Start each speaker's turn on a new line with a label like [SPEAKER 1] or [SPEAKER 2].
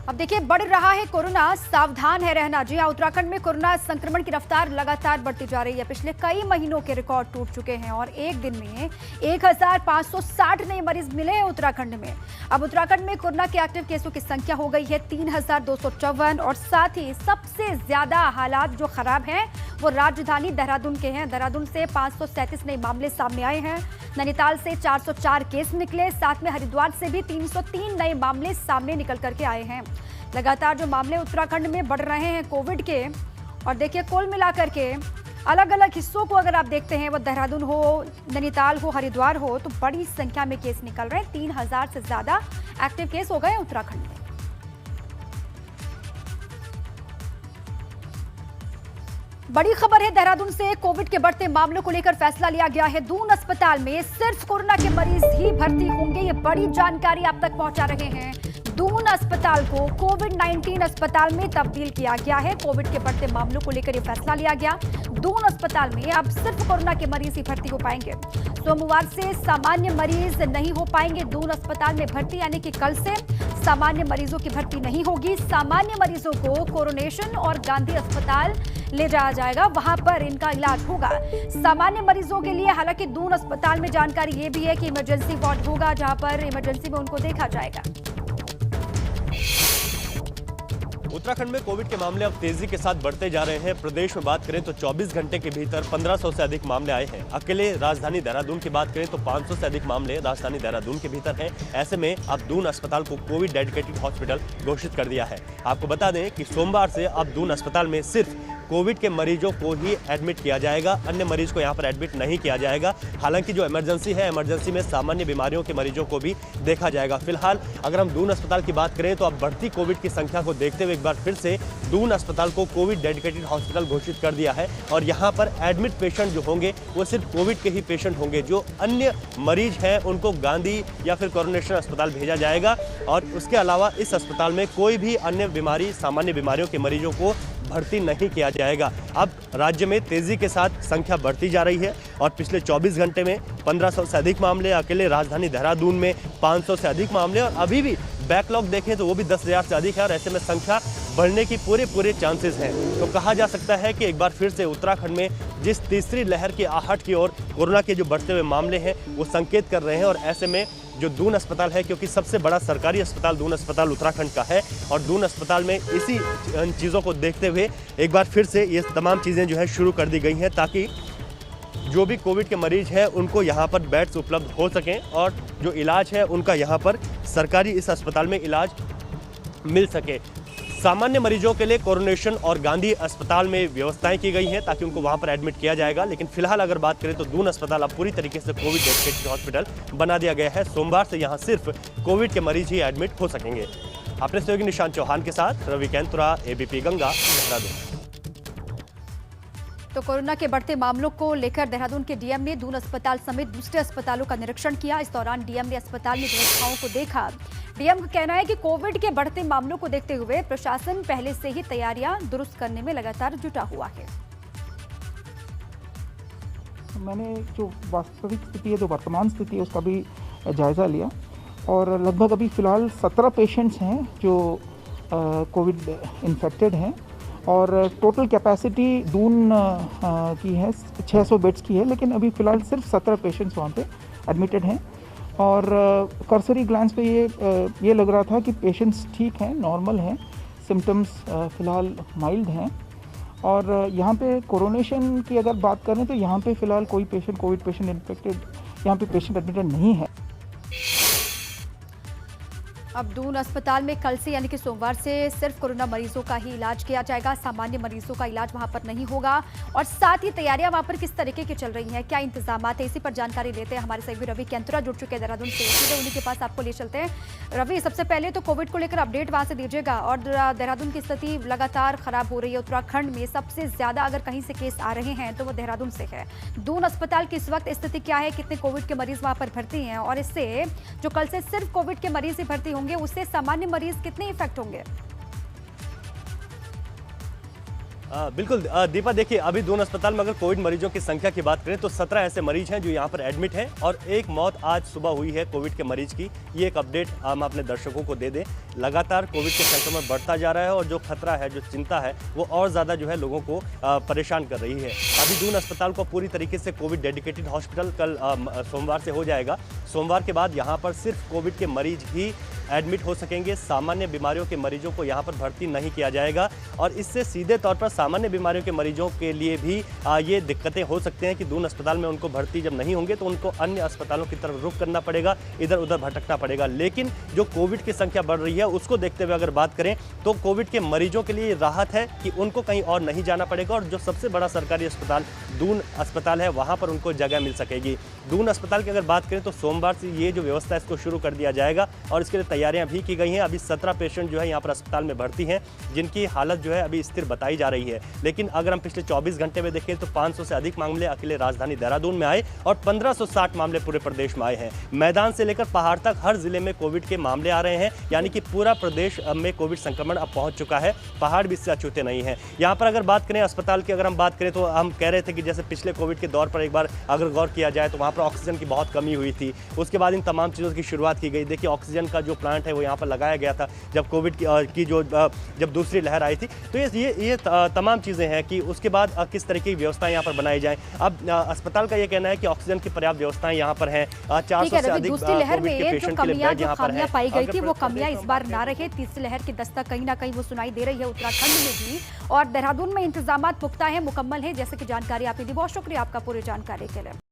[SPEAKER 1] अब देखिए, बढ़ रहा है कोरोना, सावधान है रहना। जी हां, उत्तराखंड में कोरोना संक्रमण की रफ्तार लगातार बढ़ती जा रही है। पिछले कई महीनों के रिकॉर्ड टूट चुके हैं और एक दिन में 1560 नए मरीज मिले हैं उत्तराखंड में। अब उत्तराखंड में कोरोना के एक्टिव केसों की संख्या हो गई है 3254 और साथ ही सबसे ज्यादा हालात जो खराब हैं वो राजधानी देहरादून के हैं। देहरादून से 537 नए मामले सामने आए हैं। नैनीताल से 404 केस निकले, साथ में हरिद्वार से भी 303 नए मामले सामने निकल करके आए हैं। लगातार जो मामले उत्तराखंड में बढ़ रहे हैं कोविड के, और देखिए कुल मिलाकर के अलग अलग हिस्सों को अगर आप देखते हैं, वो देहरादून हो, नैनीताल हो, हरिद्वार हो, तो बड़ी संख्या में केस निकल रहे हैं। 3000 से ज्यादा एक्टिव केस हो गए उत्तराखंड में। बड़ी खबर है देहरादून से। कोविड के बढ़ते मामलों को लेकर फैसला लिया गया है। दून अस्पताल में सिर्फ कोरोना के मरीज ही भर्ती होंगे, ये बड़ी जानकारी आप तक पहुंचा रहे हैं। दून अस्पताल को कोविड-19 अस्पताल में तब्दील किया गया है। कोविड के बढ़ते मामलों को लेकर ये फैसला लिया गया। दून अस्पताल में अब सिर्फ कोरोना के मरीज ही भर्ती हो पाएंगे। सोमवार से सामान्य मरीज नहीं हो पाएंगे दून अस्पताल में भर्ती, यानी कि कल से सामान्य मरीजों की भर्ती नहीं होगी। सामान्य मरीजों को कोरोनेशन और गांधी अस्पताल ले जाया जाएगा, वहां पर इनका इलाज होगा। सामान्य मरीजों के लिए हालांकि दून अस्पताल में जानकारी ये भी है कि इमरजेंसी वार्ड होगा, जहां पर इमरजेंसी में उनको देखा जाएगा।
[SPEAKER 2] उत्तराखंड में कोविड के मामले अब तेजी के साथ बढ़ते जा रहे हैं। प्रदेश में बात करें तो 24 घंटे के भीतर 1500 से अधिक मामले आए हैं। अकेले राजधानी देहरादून की बात करें तो 500 से अधिक मामले राजधानी देहरादून के भीतर हैं। ऐसे में अब दून अस्पताल को कोविड डेडिकेटेड हॉस्पिटल घोषित कर दिया है। आपको बता दें कि सोमवार से अब दून अस्पताल में सिर्फ कोविड के मरीजों को ही एडमिट किया जाएगा, अन्य मरीज को यहाँ पर एडमिट नहीं किया जाएगा। हालांकि जो इमरजेंसी है, इमरजेंसी में सामान्य बीमारियों के मरीजों को भी देखा जाएगा। फिलहाल अगर हम दून अस्पताल की बात करें तो अब बढ़ती कोविड की संख्या को देखते हुए एक बार फिर से दून अस्पताल को कोविड डेडिकेटेड हॉस्पिटल घोषित कर दिया है। और यहाँ पर एडमिट पेशेंट जो होंगे वो सिर्फ कोविड के ही पेशेंट होंगे। जो अन्य मरीज हैं उनको गांधी या फिर कोरोनेशन अस्पताल भेजा जाएगा और उसके अलावा इस अस्पताल में कोई भी अन्य बीमारी, सामान्य बीमारियों के मरीजों को भर्ती नहीं किया जाएगा। अब राज्य में तेजी के साथ संख्या बढ़ती जा रही है और पिछले 24 घंटे में 1500 से अधिक मामले, अकेले राजधानी देहरादून में 500 से अधिक मामले, और अभी भी बैकलॉग देखें तो वो भी 10,000 से अधिक है और ऐसे में संख्या बढ़ने की पूरे चांसेस हैं। तो कहा जा सकता है कि एक बार फिर से उत्तराखंड में जिस तीसरी लहर की आहट की ओर कोरोना के जो बढ़ते हुए मामले हैं वो संकेत कर रहे हैं। और ऐसे में जो दून अस्पताल है, क्योंकि सबसे बड़ा सरकारी अस्पताल दून अस्पताल उत्तराखंड का है, और दून अस्पताल में इसी चीज़ों को देखते हुए एक बार फिर से ये तमाम चीज़ें जो है शुरू कर दी गई हैं ताकि जो भी कोविड के मरीज हैं उनको यहाँ पर बेड्स उपलब्ध हो सकें और जो इलाज है उनका यहाँ पर सरकारी इस अस्पताल में इलाज मिल सके। सामान्य मरीजों के लिए कोरोनेशन और गांधी अस्पताल में व्यवस्थाएं की गई हैं ताकि उनको वहां पर एडमिट किया जाएगा। लेकिन फिलहाल अगर बात करें तो दून अस्पताल अब पूरी तरीके से कोविड डेडिकेटेड हॉस्पिटल बना दिया गया है। सोमवार से यहां सिर्फ कोविड के मरीज ही एडमिट हो सकेंगे। अपने सहयोगी निशांत चौहान के साथ रवि कैंतुरा, एबीपी गंगा, देहरादून।
[SPEAKER 1] तो कोरोना के बढ़ते मामलों को लेकर देहरादून के डीएम ने दून अस्पताल समेत दूसरे अस्पतालों का निरीक्षण किया। इस दौरान डीएम ने अस्पताल में व्यवस्थाओं को देखा। डीएम का कहना है कि कोविड के बढ़ते मामलों को देखते हुए प्रशासन पहले से ही तैयारियां दुरुस्त करने में लगातार जुटा हुआ है।
[SPEAKER 3] मैंने जो वास्तविक स्थिति है, जो वर्तमान स्थिति है, उसका भी जायज़ा लिया और लगभग अभी फ़िलहाल 17 पेशेंट्स हैं जो कोविड इन्फेक्टेड हैं और टोटल कैपेसिटी दून की है 600 बेड्स की है, लेकिन अभी फ़िलहाल सिर्फ 17 पेशेंट्स वहाँ पे एडमिटेड हैं। और कर्सरी ग्लांस पे ये लग रहा था कि पेशेंट्स ठीक हैं, नॉर्मल हैं, सिम्टम्स फ़िलहाल माइल्ड हैं। और यहाँ पे कोरोनेशन की अगर बात करें तो यहाँ पे फ़िलहाल कोई पेशेंट कोविड पेशेंट इन्फेक्टेड यहाँ पे पेशेंट एडमिटेड नहीं है।
[SPEAKER 1] अब दून अस्पताल में कल से यानी कि सोमवार से सिर्फ कोरोना मरीजों का ही इलाज किया जाएगा, सामान्य मरीजों का इलाज वहां पर नहीं होगा। और साथ ही तैयारियां वहां पर किस तरीके की चल रही हैं, क्या इंतजाम है, इसी पर जानकारी लेते हैं। हमारे सहयोगी रवि कैंतुरा जुड़ चुके हैं देहरादून से, सीधे उन्हीं के पास आपको ले चलते हैं। रवि, सबसे पहले तो कोविड को लेकर अपडेट वहां से दीजिएगा और देहरादून की स्थिति लगातार खराब हो रही है। उत्तराखंड में सबसे ज्यादा अगर कहीं से केस आ रहे हैं तो वो देहरादून से है। दून अस्पताल की इस वक्त स्थिति क्या है, कितने कोविड के मरीज वहां पर भर्ती हैं, और इससे जो कल से सिर्फ कोविड के मरीज ही भर्ती होंगे उससे सामान्य मरीज कितने इफेक्ट होंगे?
[SPEAKER 2] बिल्कुल दीपा, देखिए अभी दून अस्पताल में अगर कोविड मरीजों की संख्या की बात करें तो 17 ऐसे मरीज हैं जो यहाँ पर एडमिट हैं और एक मौत आज सुबह हुई है कोविड के मरीज की। ये एक अपडेट हम अपने दर्शकों को दे दें। लगातार कोविड के संक्रमण बढ़ता जा रहा है और जो खतरा है, जो चिंता है, वो और ज़्यादा जो है लोगों को परेशान कर रही है। अभी दून अस्पताल को पूरी तरीके से कोविड डेडिकेटेड हॉस्पिटल कल सोमवार से हो जाएगा। सोमवार के बाद यहाँ पर सिर्फ कोविड के मरीज ही एडमिट हो सकेंगे। सामान्य बीमारियों के मरीजों को यहाँ पर भर्ती नहीं किया जाएगा और इससे सीधे तौर पर सामान्य बीमारियों के मरीजों के लिए भी ये दिक्कतें हो सकते हैं कि दून अस्पताल में उनको भर्ती जब नहीं होंगे तो उनको अन्य अस्पतालों की तरफ रुख करना पड़ेगा, इधर उधर भटकना पड़ेगा। लेकिन जो कोविड की संख्या बढ़ रही है उसको देखते हुए अगर बात करें तो कोविड के मरीजों के लिए राहत है कि उनको कहीं और नहीं जाना पड़ेगा और जो सबसे बड़ा सरकारी अस्पताल दून अस्पताल है वहाँ पर उनको जगह मिल सकेगी। दून अस्पताल की अगर बात करें तो सोमवार से ये जो व्यवस्था है इसको शुरू कर दिया जाएगा और इसके लिए तैयारियां भी की गई हैं। अभी 17 पेशेंट जो है यहाँ पर अस्पताल में भर्ती हैं जिनकी हालत जो है अभी स्थिर बताई जा रही है। लेकिन अगर हम पिछले 24 घंटे में देखें तो 500 से अधिक मामले अकेले राजधानी देहरादून में आए और 1560 मामले पूरे प्रदेश में आए हैं। मैदान से लेकर पहाड़ तक हर जिले में कोविड के मामले आ रहे हैं, यानी कि पूरा प्रदेश में कोविड संक्रमण अब पहुंच चुका है। पहाड़ भी इससे अछूते नहीं है। यहाँ पर अगर बात करें अस्पताल की, अगर हम बात करें तो हम कह रहे थे कि जैसे पिछले कोविड के दौर पर एक बार अगर गौर किया जाए तो वहाँ पर ऑक्सीजन की बहुत कमी हुई थी। उसके बाद इन तमाम चीज़ों की शुरुआत की गई। देखिए ऑक्सीजन का जो प्लांट है वो यहाँ पर लगाया गया था जब कोविड की जब दूसरी लहर आई थी। तो ये तमाम चीज़ें हैं कि उसके बाद किस तरह की व्यवस्थाएं यहाँ पर बनाई जाएं। अब अस्पताल का ये कहना है कि ऑक्सीजन की पर्याप्त व्यवस्थाएं यहाँ पर हैं। 400 से अधिक
[SPEAKER 1] दूसरी लहर
[SPEAKER 2] कोविड के
[SPEAKER 1] में जो
[SPEAKER 2] पेशेंट के लिए
[SPEAKER 1] कमियां
[SPEAKER 2] बेड यहाँ पर है।
[SPEAKER 1] पाई गई थी वो कमियां इस बार ना रहे। तीसरी लहर की दस्तक कहीं ना कहीं वो सुनाई दे रही है उत्तराखंड में भी, और देहरादून में इंतजाम पुख्ता है, मुकम्मल है, जैसे कि जानकारी आपने दी। बहुत शुक्रिया आपका पूरी जानकारी के लिए।